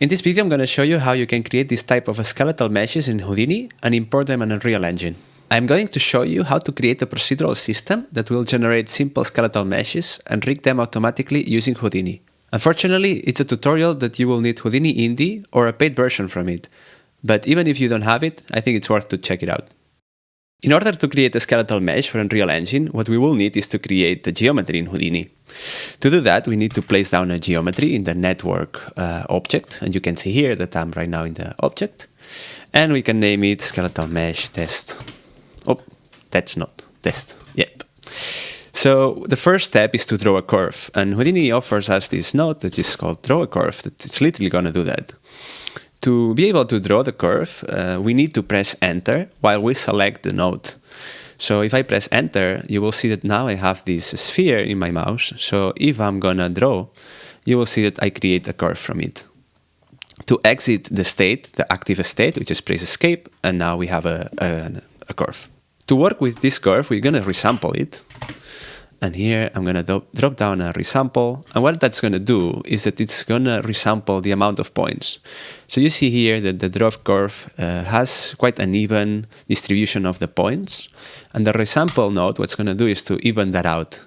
In this video, I'm going to show you how you can create this type of skeletal meshes in Houdini and import them in Unreal Engine. I'm going to show you how to create a procedural system that will generate simple skeletal meshes and rig them automatically using Houdini. Unfortunately, it's a tutorial that you will need Houdini Indie or a paid version from it. But even if you don't have it, I think it's worth to check it out. In order to create a skeletal mesh for Unreal Engine, what we will need is to create the geometry in Houdini. To do that, we need to place down a geometry in the network object, and you can see here that I'm right now in the object, and we can name it skeletal mesh test. Oh, that's not test. Yep. So the first step is to draw a curve, and Houdini offers us this node that is called draw a curve. It's literally going to do that. To be able to draw the curve, we need to press enter while we select the node. So if I press enter, you will see that now I have this sphere in my mouse. So if I'm gonna draw, you will see that I create a curve from it. To exit the state, the active state, we just press escape, and now we have a curve. To work with this curve, we're gonna resample it. And here I'm going to drop down a resample. And what that's going to do is that it's going to resample the amount of points. So you see here that the draw curve has quite an even distribution of the points. And the resample node, what's going to do is to even that out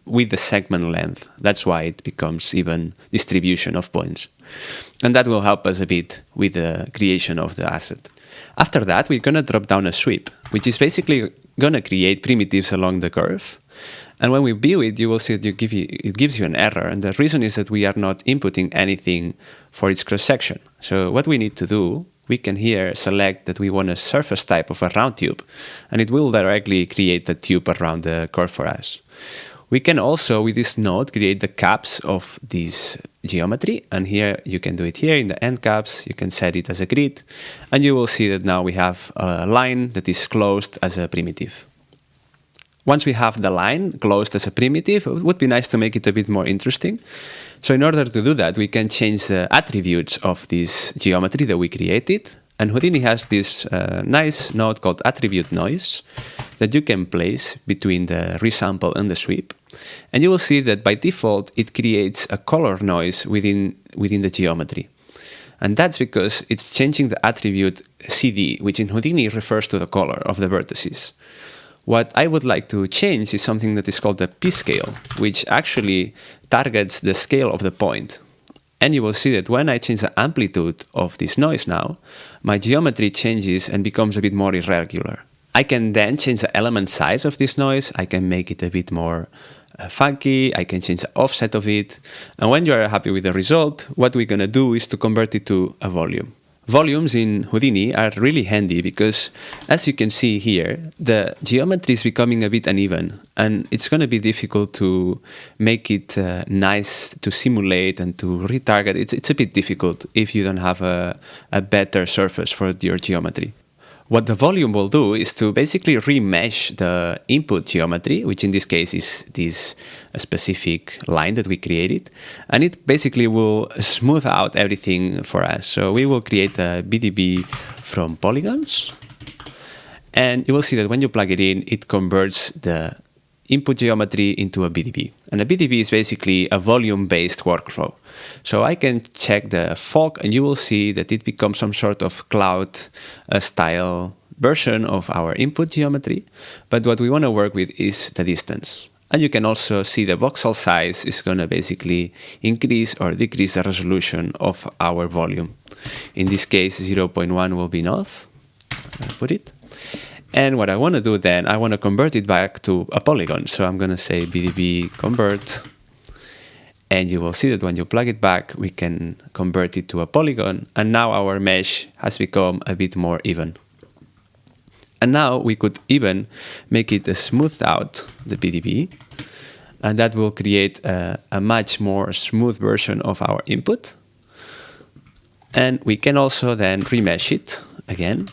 with the segment length. That's why it becomes even distribution of points. And that will help us a bit with the creation of the asset. After that, we're going to drop down a sweep, which is basically going to create primitives along the curve. And when we view it, you will see that it gives you an error. And the reason is that we are not inputting anything for its cross-section. So what we need to do, we can here select that we want a surface type of a round tube. And it will directly create the tube around the curve for us. We can also, with this node, create the caps of this geometry. And here, you can do it here in the end caps. You can set it as a grid. And you will see that now we have a line that is closed as a primitive. Once we have the line closed as a primitive, it would be nice to make it a bit more interesting. So in order to do that, we can change the attributes of this geometry that we created. And Houdini has this nice node called attribute noise that you can place between the resample and the sweep. And you will see that by default, it creates a color noise within the geometry. And that's because it's changing the attribute CD, which in Houdini refers to the color of the vertices. What I would like to change is something that is called the p-scale, which actually targets the scale of the point. And you will see that when I change the amplitude of this noise now, my geometry changes and becomes a bit more irregular. I can then change the element size of this noise. I can make it a bit more funky. I can change the offset of it. And when you are happy with the result, what we're going to do is to convert it to a volume. Volumes in Houdini are really handy because, as you can see here, the geometry is becoming a bit uneven, and it's going to be difficult to make it nice to simulate and to retarget. It's a bit difficult if you don't have a better surface for your geometry. What the volume will do is to basically remesh the input geometry, which in this case is this specific line that we created, and it basically will smooth out everything for us. So we will create a BDB from polygons, and you will see that when you plug it in, it converts the input geometry into a BDB. And a BDB is basically a volume-based workflow. So I can check the fog, and you will see that it becomes some sort of cloud-style version of our input geometry. But what we want to work with is the distance. And you can also see the voxel size is going to basically increase or decrease the resolution of our volume. In this case, 0.1 will be enough. I'll put it. And what I want to do then, I want to convert it back to a polygon. So I'm going to say BDB convert. And you will see that when you plug it back, we can convert it to a polygon. And now our mesh has become a bit more even. And now we could even make it smoothed out, the BDB. And that will create a much more smooth version of our input. And we can also then remesh it again.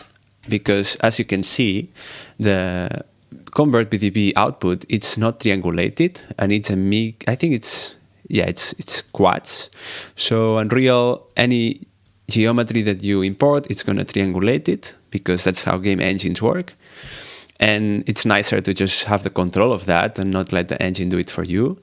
Because as you can see, the convert BDB output, it's not triangulated, and it's a I think it's quads. So Unreal, any geometry that you import, it's going to triangulate it, because that's how game engines work. And it's nicer to just have the control of that and not let the engine do it for you.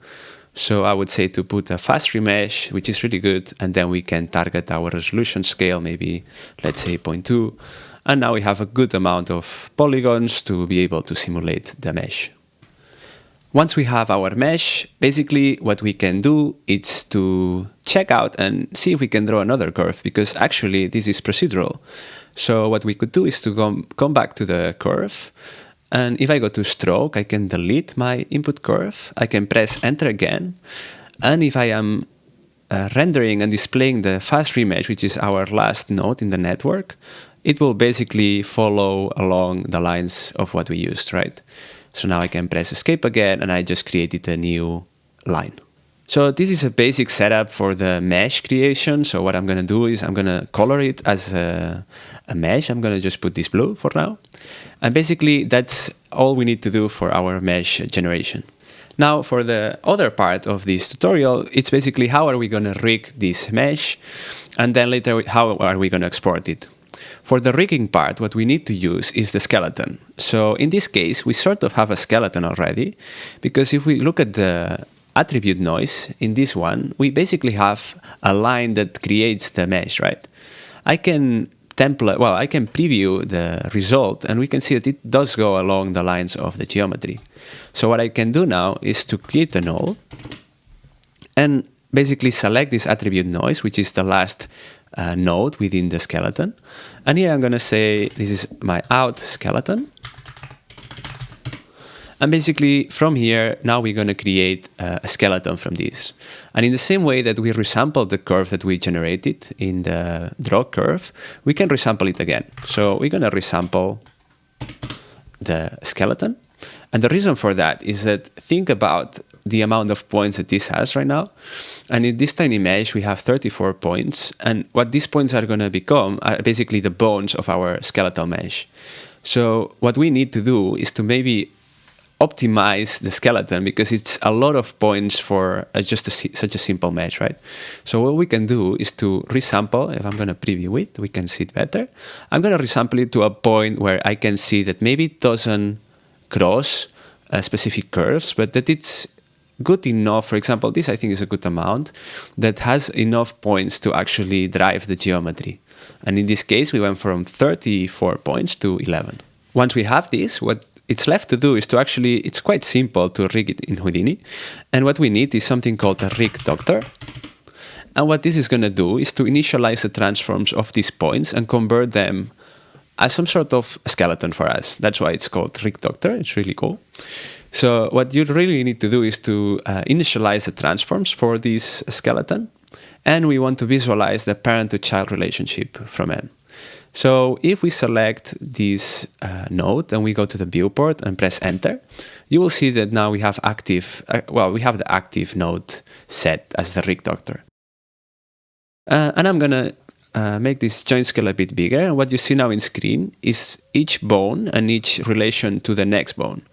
So I would say to put a fast remesh, which is really good, and then we can target our resolution scale, maybe let's say 0.2. And now we have a good amount of polygons to be able to simulate the mesh. Once we have our mesh, basically what we can do is to check out and see if we can draw another curve, because actually this is procedural. So what we could do is to come back to the curve, and if I go to stroke, I can delete my input curve. I can press enter again, and if I am rendering and displaying the fast remesh, which is our last node in the network, it will basically follow along the lines of what we used, right? So now I can press escape again, and I just created a new line. So this is a basic setup for the mesh creation. So what I'm going to do is I'm going to color it as a mesh. I'm going to just put this blue for now. And basically that's all we need to do for our mesh generation. Now for the other part of this tutorial, it's basically how are we going to rig this mesh, and then later how are we going to export it. For the rigging part, what we need to use is the skeleton. So in this case, we sort of have a skeleton already, because if we look at the attribute noise in this one, we basically have a line that creates the mesh, right? I can preview the result, and we can see that it does go along the lines of the geometry. So what I can do now is to create a null and basically select this attribute noise, which is the last node within the skeleton. And here I'm going to say this is my out skeleton. And basically from here, now we're going to create a skeleton from this. And in the same way that we resampled the curve that we generated in the draw curve, we can resample it again. So we're going to resample the skeleton. And the reason for that is that think about the amount of points that this has right now. And in this tiny mesh, we have 34 points. And what these points are going to become are basically the bones of our skeletal mesh. So what we need to do is to maybe optimize the skeleton, because it's a lot of points for such a simple mesh, right? So what we can do is to resample. If I'm going to preview it, we can see it better. I'm going to resample it to a point where I can see that maybe it doesn't cross specific curves, but that it's good enough. For example, this I think is a good amount that has enough points to actually drive the geometry. And in this case, we went from 34 points to 11. Once we have this, what it's left to do is to actually, it's quite simple to rig it in Houdini. And what we need is something called a rig doctor. And what this is going to do is to initialize the transforms of these points and convert them as some sort of skeleton for us. That's why it's called rig doctor. It's really cool. So what you really need to do is to initialize the transforms for this skeleton. And we want to visualize the parent-to-child relationship from M. So if we select this node and we go to the viewport and press enter, you will see that now we have active, we have the active node set as the rig doctor. And I'm going to make this joint scale a bit bigger. And what you see now in screen is each bone and each relation to the next bone.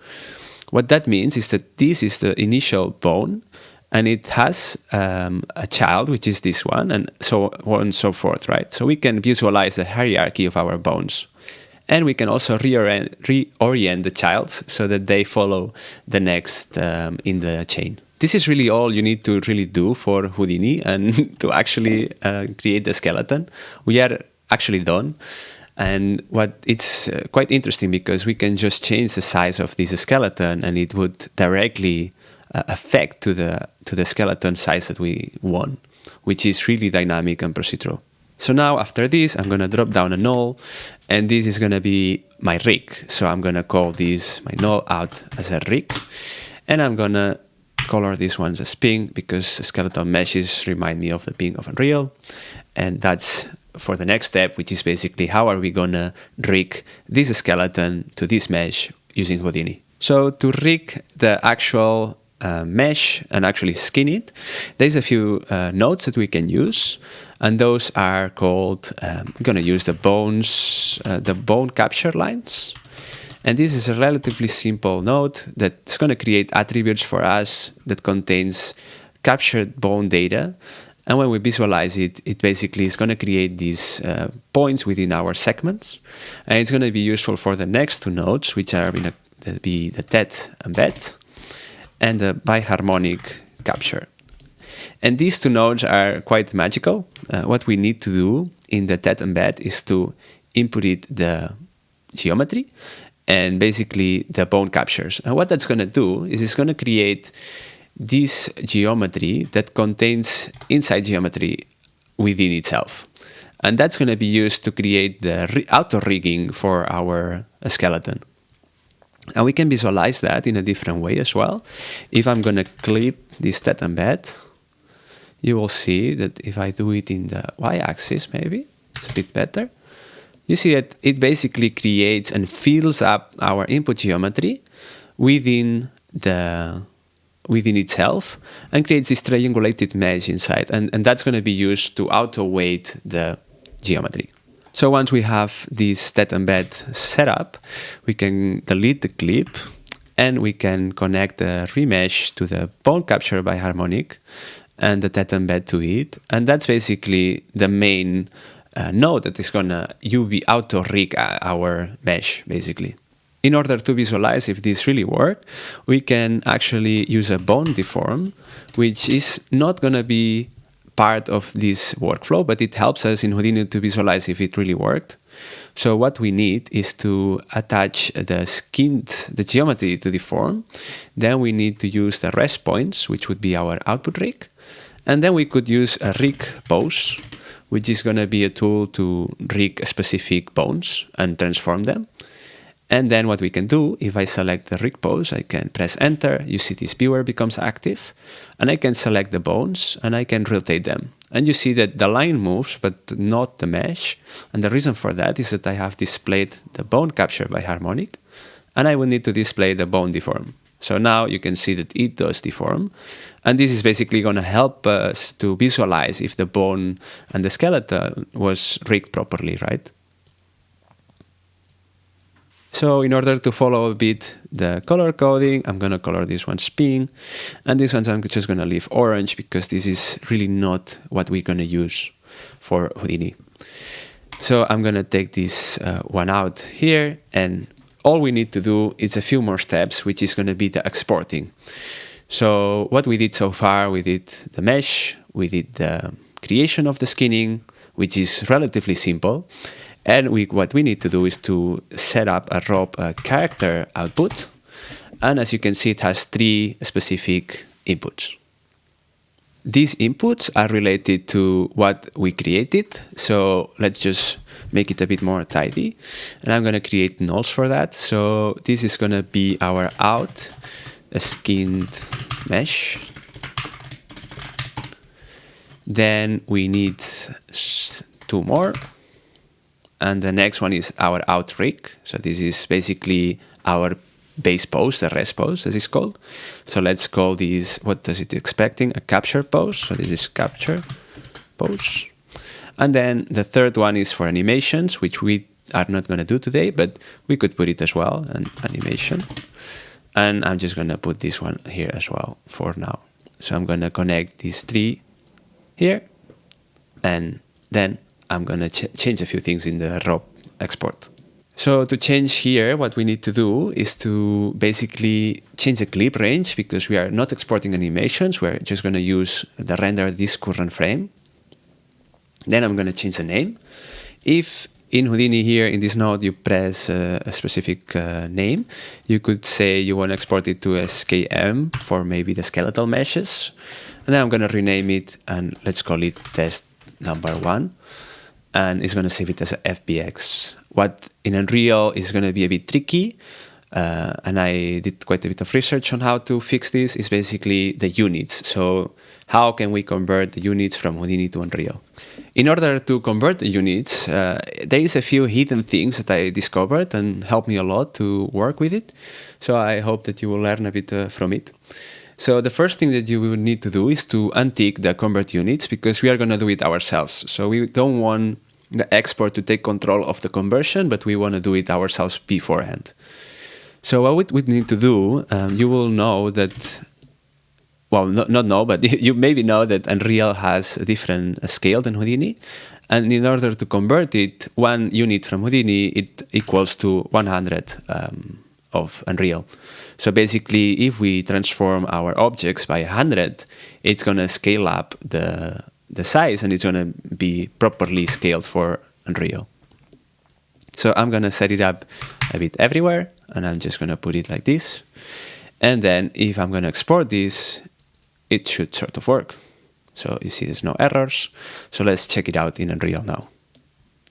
What that means is that this is the initial bone, and it has a child, which is this one, and so on and so forth, right? So we can visualize the hierarchy of our bones. And we can also reorient the childs so that they follow the next in the chain. This is really all you need to really do for Houdini and to actually create the skeleton. We are actually done. And it's quite interesting because we can just change the size of this skeleton and it would directly affect to the skeleton size that we want, which is really dynamic and procedural. So now after this, I'm going to drop down a null, and this is going to be my rig. So I'm going to call this my null out as a rig, and I'm going to color this one as pink because skeletal meshes remind me of the pink of Unreal. And that's for the next step, which is basically how are we going to rig this skeleton to this mesh using Houdini. So to rig the actual mesh and actually skin it, there's a few nodes that we can use, and those are called, I'm going to use the bone capture lines. And this is a relatively simple node that's going to create attributes for us that contains captured bone data. And when we visualize it, it basically is going to create these points within our segments. And it's going to be useful for the next two nodes, which are going to be the TET embed and the biharmonic capture. And these two nodes are quite magical. What we need to do in the TED embed is to input it the geometry and basically the bone captures. And what that's going to do is it's going to create this geometry that contains inside geometry within itself. And that's going to be used to create the auto-rigging for our skeleton. And we can visualize that in a different way as well. If I'm going to clip this TED embed, you will see that if I do it in the y-axis, maybe, it's a bit better. You see that it basically creates and fills up our input geometry within itself and creates this triangulated mesh inside. And that's going to be used to auto-weight the geometry. So once we have this TED embed set up, we can delete the clip and we can connect the remesh to the bone capture by harmonic and the TED embed to it. And that's basically the main node that is going to UV auto-rig our mesh, basically. In order to visualize if this really worked, we can actually use a bone deform, which is not going to be part of this workflow, but it helps us in Houdini to visualize if it really worked. So what we need is to attach the geometry to the form. Then we need to use the rest points, which would be our output rig. And then we could use a rig pose, which is going to be a tool to rig specific bones and transform them. And then what we can do, if I select the rig pose, I can press enter. You see this viewer becomes active. And I can select the bones and I can rotate them. And you see that the line moves, but not the mesh. And the reason for that is that I have displayed the bone capture by harmonic. And I will need to display the bone deform. So now you can see that it does deform. And this is basically going to help us to visualize if the bone and the skeleton was rigged properly, right? So in order to follow a bit the color coding, I'm going to color this one pink. And this one I'm just going to leave orange because this is really not what we're going to use for Houdini. So I'm going to take this one out here, and all we need to do is a few more steps, which is going to be the exporting. So what we did so far, we did the mesh, we did the creation of the skinning, which is relatively simple. And what we need to do is to set up a raw character output. And as you can see, it has 3 specific inputs. These inputs are related to what we created. So let's just make it a bit more tidy. And I'm going to create nulls for that. So this is going to be our out, a skinned mesh. Then we need 2 more. And the next one is our out rig. So this is basically our base pose, the rest pose as it's called. So let's call this, what does it expecting? A capture pose. So this is capture pose. And then the third one is for animations, which we are not going to do today, but we could put it as well, an animation. And I'm just going to put this one here as well for now. So I'm going to connect these 3 here. And then I'm going to change a few things in the raw export. So to change here, what we need to do is to basically change the clip range because we are not exporting animations. We're just going to use the render this current frame. Then I'm going to change the name. If in Houdini here in this node you press a specific name, you could say you want to export it to SKM for maybe the skeletal meshes. And then I'm going to rename it and let's call it test number 1. And it's going to save it as a FBX. What in Unreal is going to be a bit tricky, and I did quite a bit of research on how to fix this, is basically the units. So how can we convert the units from Houdini to Unreal? In order to convert the units, there is a few hidden things that I discovered and helped me a lot to work with it. So I hope that you will learn a bit from it. So the first thing that you will need to do is to untick the convert units because we are going to do it ourselves. So we don't want the export to take control of the conversion, but we want to do it ourselves beforehand. So what we need to do, you will know that, well, not know, but you maybe know that Unreal has a different scale than Houdini. And in order to convert it, 1 unit from Houdini, it equals to 100 of Unreal. So basically, if we transform our objects by 100, it's going to scale up the size, and it's going to be properly scaled for Unreal. So I'm going to set it up a bit everywhere, and I'm just going to put it like this. And then if I'm going to export this, it should sort of work. So you see there's no errors. So let's check it out in Unreal now.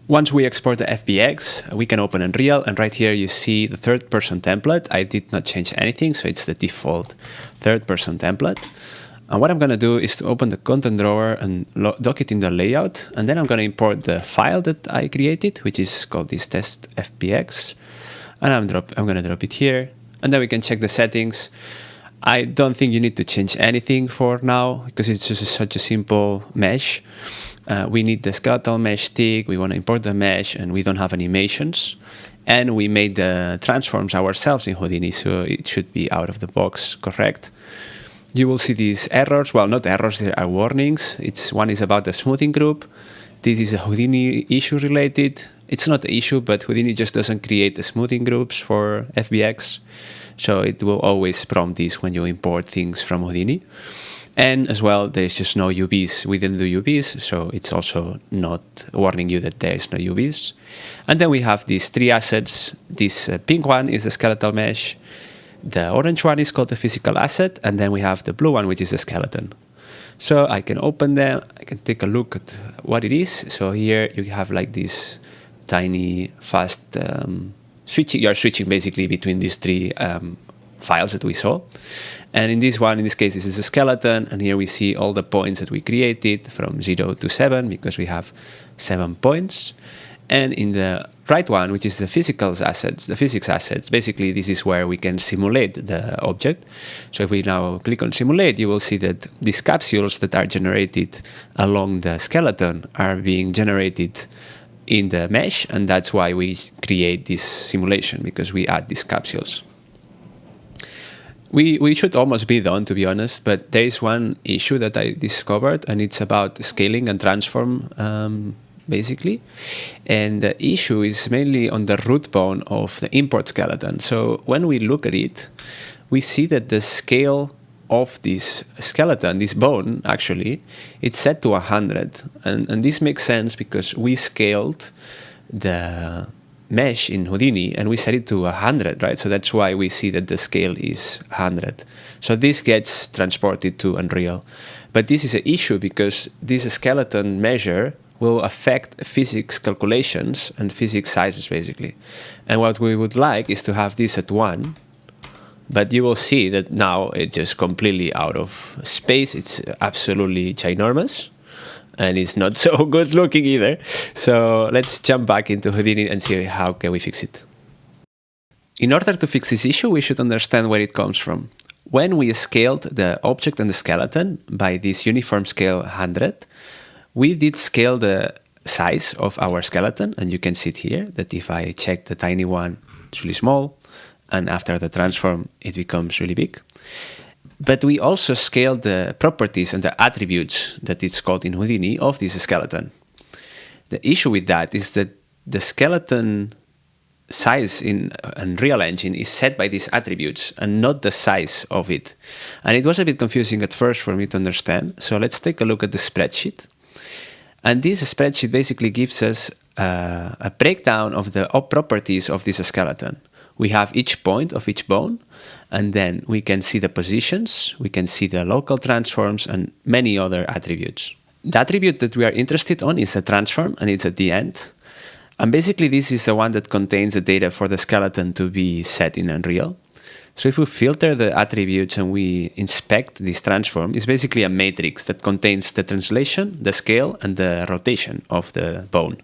Once we export the FBX, we can open Unreal, and right here you see the third-person template. I did not change anything, so it's the default third-person template. And what I'm going to do is to open the content drawer and dock it in the layout, and then I'm going to import the file that I created, which is called this test FBX, and I'm going to drop it here, and then we can check the settings. I don't think you need to change anything for now, because it's just such a simple mesh. We need the skeletal mesh stick, we want to import the mesh, and we don't have animations. And we made the transforms ourselves in Houdini, so it should be out of the box correct. You will see these errors, well, not errors, there are warnings. One is about the smoothing group. This is a Houdini issue related. It's not an issue, but Houdini just doesn't create the smoothing groups for FBX. So it will always prompt this when you import things from Houdini. And as well, there's just no UVs within the UVs, so it's also not warning you that there is no UVs. And then we have these three assets. This pink one is the skeletal mesh. The orange one is called the physical asset, and then we have the blue one, which is the skeleton. So I can open them, I can take a look at what it is. So here you have like this tiny, fast switching. You're switching basically between these three files that we saw. And in this one, in this case, this is a skeleton, and here we see all the points that we created from 0 to 7, because we have 7 points. And in the right one, which is the physics assets, basically this is where we can simulate the object. So if we now click on simulate, you will see that these capsules that are generated along the skeleton are being generated in the mesh, and that's why we create this simulation, because we add these capsules. We should almost be done, to be honest, but there is one issue that I discovered, and it's about scaling and transform, basically. And the issue is mainly on the root bone of the import skeleton. So when we look at it, we see that the scale of this skeleton, this bone, actually, it's set to 100. And this makes sense because we scaled the mesh in Houdini and we set it to 100, right? So that's why we see that the scale is 100. So this gets transported to Unreal. But this is an issue because this skeleton measure will affect physics calculations and physics sizes, basically. And what we would like is to have this at 1, but you will see that now it's just completely out of space. It's absolutely ginormous. And it's not so good looking either. So let's jump back into Houdini and see how can we fix it. In order to fix this issue, we should understand where it comes from. When we scaled the object and the skeleton by this uniform scale 100, we did scale the size of our skeleton. And you can see it here, that if I check the tiny one, it's really small. And after the transform, it becomes really big. But we also scaled the properties and the attributes that it's called in Houdini of this skeleton. The issue with that is that the skeleton size in Unreal Engine is set by these attributes and not the size of it. And it was a bit confusing at first for me to understand. So let's take a look at the spreadsheet. And this spreadsheet basically gives us a breakdown of the properties of this skeleton. We have each point of each bone, and then we can see the positions, we can see the local transforms, and many other attributes. The attribute that we are interested on is a transform, and it's at the end. And basically, this is the one that contains the data for the skeleton to be set in Unreal. So if we filter the attributes and we inspect this transform, it's basically a matrix that contains the translation, the scale, and the rotation of the bone.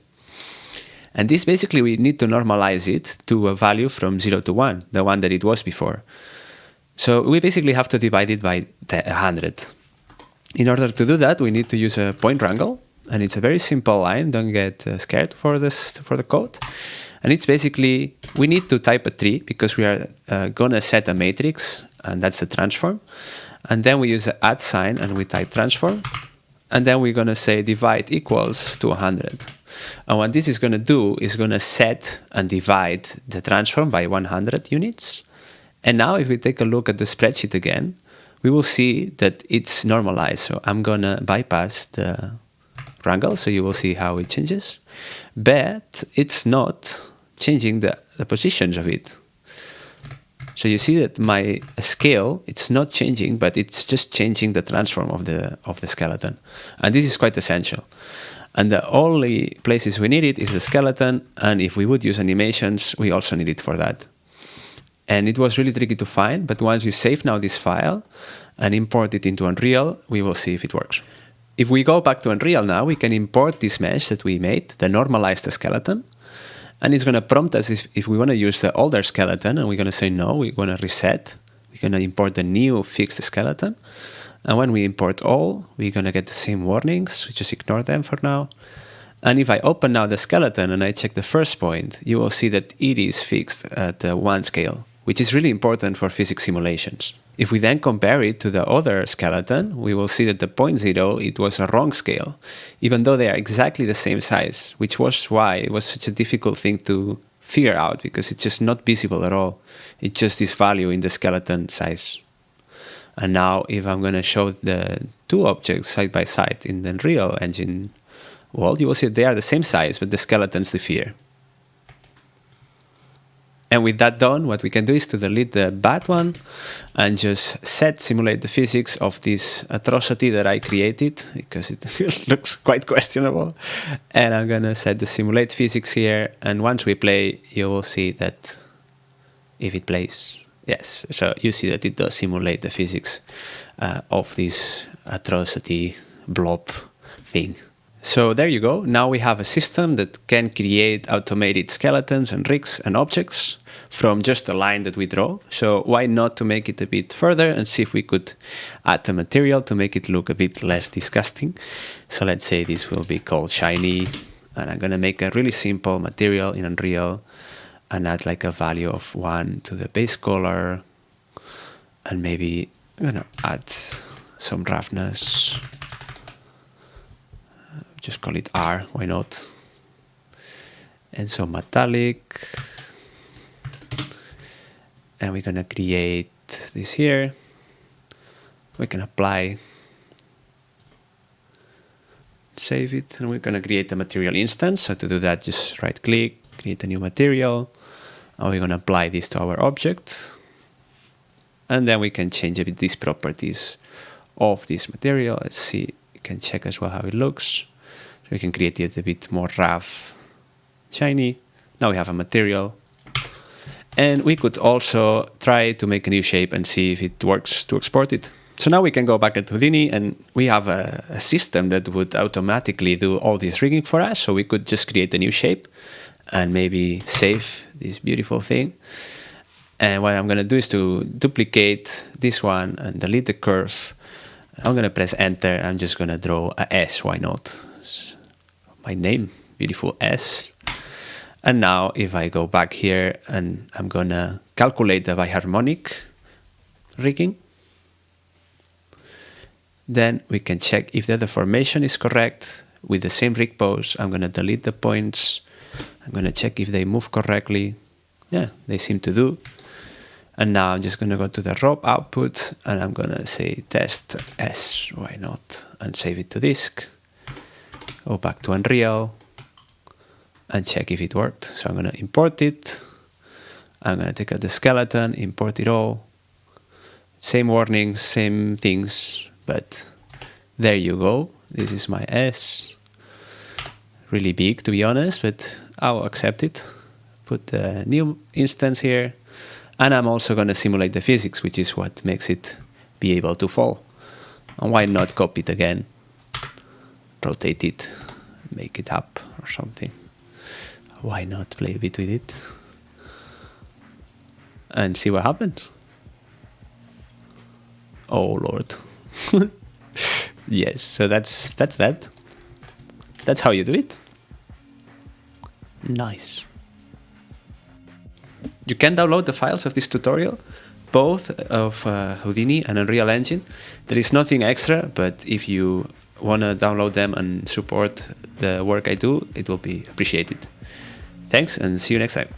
And this basically, we need to normalize it to a value from 0 to 1, the one that it was before. So we basically have to divide it by 100. In order to do that, we need to use a point wrangle. And it's a very simple line. Don't get scared for the code. And it's basically, we need to type a 3 because we are going to set a matrix, and that's the transform. And then we use the add sign and we type transform. And then we're going to say divide equals to 100. And what this is going to do is going to set and divide the transform by 100 units. And now if we take a look at the spreadsheet again, we will see that it's normalized. So I'm going to bypass the wrangle, so you will see how it changes. But it's not changing the positions of it. So you see that my scale, it's not changing, but it's just changing the transform of the skeleton. And this is quite essential. And the only places we need it is the skeleton, and if we would use animations, we also need it for that. And it was really tricky to find, but once you save now this file and import it into Unreal, we will see if it works. If we go back to Unreal now, we can import this mesh that we made, the normalized skeleton, and it's going to prompt us if we want to use the older skeleton, and we're going to say no, we're going to reset. We're going to import the new fixed skeleton. And when we import all, we're going to get the same warnings. We just ignore them for now. And if I open now the skeleton and I check the first point, you will see that it is fixed at the 1 scale, which is really important for physics simulations. If we then compare it to the other skeleton, we will see that the 0.0, it was a wrong scale, even though they are exactly the same size, which was why it was such a difficult thing to figure out, because it's just not visible at all. It's just this value in the skeleton size. And now if I'm going to show the two objects side by side in the Unreal Engine world, you will see that they are the same size, but the skeletons differ. And with that done, what we can do is to delete the bad one and just simulate the physics of this atrocity that I created, because it looks quite questionable. And I'm going to set the simulate physics here. And once we play, you will see that if it plays, yes, so you see that it does simulate the physics of this atrocity blob thing. So there you go. Now we have a system that can create automated skeletons and rigs and objects from just a line that we draw. So why not to make it a bit further and see if we could add the material to make it look a bit less disgusting. So let's say this will be called shiny, and I'm going to make a really simple material in Unreal and add like a value of 1 to the base color, and maybe I'm going to add some roughness. Just call it R, why not? And some metallic. And we're going to create this here. We can apply, save it, and we're going to create a material instance. So to do that, just right click, create a new material, and we're going to apply this to our object. And then we can change a bit these properties of this material. Let's see, you can check as well how it looks. So we can create it a bit more rough, shiny. Now we have a material. And we could also try to make a new shape and see if it works to export it. So now we can go back into Houdini, and we have a system that would automatically do all this rigging for us. So we could just create a new shape and maybe save this beautiful thing. And what I'm going to do is to duplicate this one and delete the curve. I'm going to press enter. I'm just going to draw a S, why not? My name, beautiful S. And now if I go back here and I'm going to calculate the biharmonic rigging, then we can check if the deformation is correct with the same rig pose. I'm going to delete the points. I'm going to check if they move correctly. Yeah, they seem to do. And now I'm just going to go to the raw output and I'm going to say test S, why not? And save it to disk. Go back to Unreal and check if it worked. So I'm going to import it. I'm going to take out the skeleton, import it all. Same warnings, same things, but there you go. This is my S. Really big, to be honest, but I'll accept it. Put the new instance here. And I'm also going to simulate the physics, which is what makes it be able to fall. And why not copy it again? Rotate it, make it up or something. Why not play a bit with it? And see what happens. Oh Lord. Yes, so that's that. That's how you do it. Nice. You can download the files of this tutorial, both of Houdini and Unreal Engine. There is nothing extra, but if you want to download them and support the work I do, it will be appreciated. Thanks, and see you next time.